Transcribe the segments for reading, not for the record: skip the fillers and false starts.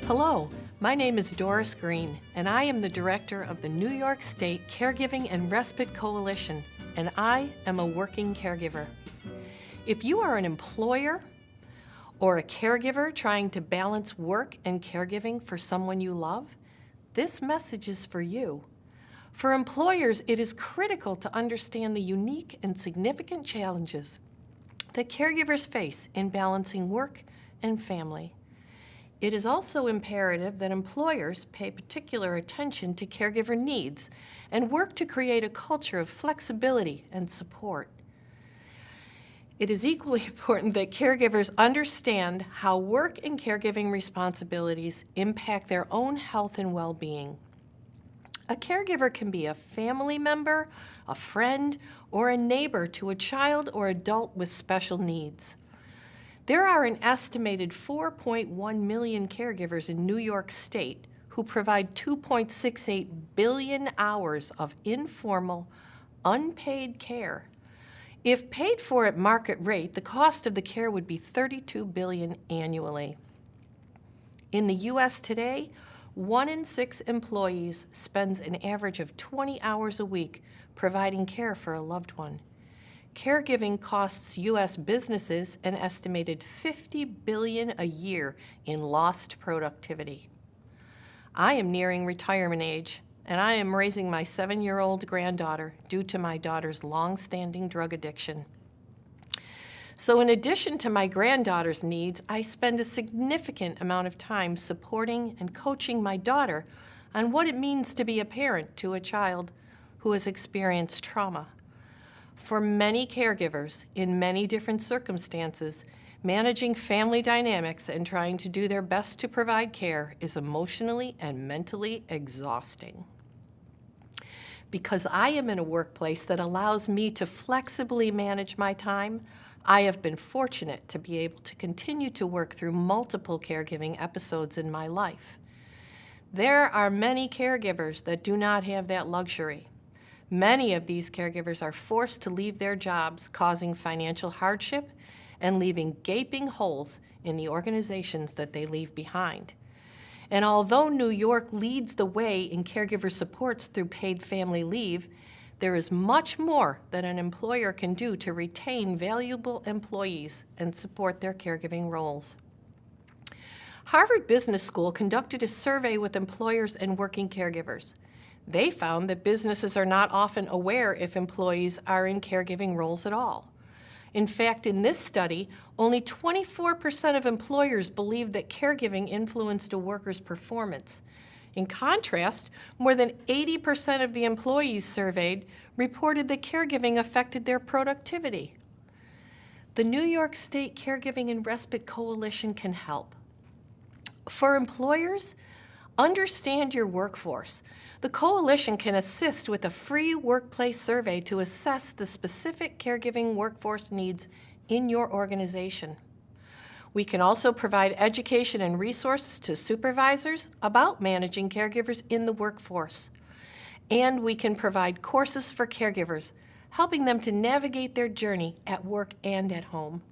Hello, my name is Doris Green, and I am the director of the New York State Caregiving and Respite Coalition, and I am a working caregiver. If you are an employer or a caregiver trying to balance work and caregiving for someone you love, this message is for you. For employers, it is critical to understand the unique and significant challenges that caregivers face in balancing work and family. It is also imperative that employers pay particular attention to caregiver needs and work to create a culture of flexibility and support. It is equally important that caregivers understand how work and caregiving responsibilities impact their own health and well-being. A caregiver can be a family member, a friend, or a neighbor to a child or adult with special needs. There are an estimated 4.1 million caregivers in New York State who provide 2.68 billion hours of informal, unpaid care. If paid for at market rate, the cost of the care would be $32 billion annually. In the U.S. today, 1 in 6 employees spends an average of 20 hours a week providing care for a loved one. Caregiving costs U.S. businesses an estimated $50 billion a year in lost productivity. I am nearing retirement age, and I am raising my 7-year-old granddaughter due to my daughter's long-standing drug addiction. So in addition to my granddaughter's needs, I spend a significant amount of time supporting and coaching my daughter on what it means to be a parent to a child who has experienced trauma. For many caregivers, in many different circumstances, managing family dynamics and trying to do their best to provide care is emotionally and mentally exhausting. Because I am in a workplace that allows me to flexibly manage my time, I have been fortunate to be able to continue to work through multiple caregiving episodes in my life. There are many caregivers that do not have that luxury. Many of these caregivers are forced to leave their jobs, causing financial hardship and leaving gaping holes in the organizations that they leave behind. And although New York leads the way in caregiver supports through paid family leave, there is much more that an employer can do to retain valuable employees and support their caregiving roles. Harvard Business School conducted a survey with employers and working caregivers. They found that businesses are not often aware if employees are in caregiving roles at all. In fact, in this study, only 24% of employers believed that caregiving influenced a worker's performance. In contrast, more than 80% of the employees surveyed reported that caregiving affected their productivity. The New York State Caregiving and Respite Coalition can help. For employers, understand your workforce. The coalition can assist with a free workplace survey to assess the specific caregiving workforce needs in your organization. We can also provide education and resources to supervisors about managing caregivers in the workforce. And we can provide courses for caregivers, helping them to navigate their journey at work and at home.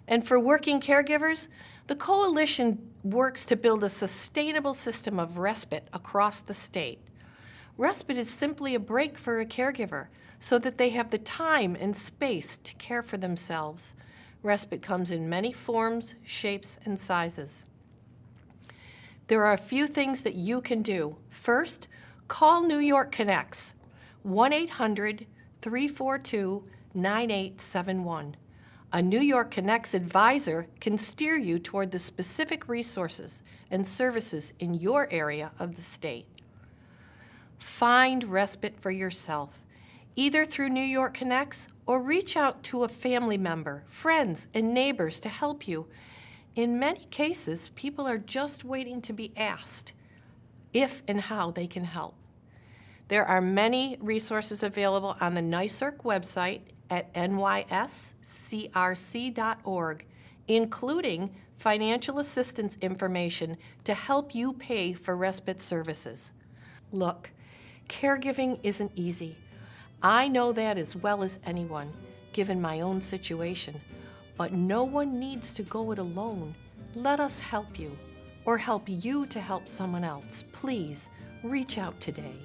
And for working caregivers, the coalition works to build a sustainable system of respite across the state. Respite is simply a break for a caregiver so that they have the time and space to care for themselves. Respite comes in many forms, shapes, and sizes. There are a few things that you can do. First, call New York Connects, 1-800-342-9871. A New York Connects advisor can steer you toward the specific resources and services in your area of the state. Find respite for yourself, either through New York Connects or reach out to a family member, friends, and neighbors to help you. In many cases, people are just waiting to be asked if and how they can help. There are many resources available on the NYSERC website at nyscrc.org, including financial assistance information to help you pay for respite services. Look, caregiving isn't easy. I know that as well as anyone. given my own situation, but no one needs to go it alone. Let us help you, or help you to help someone else. Please reach out today.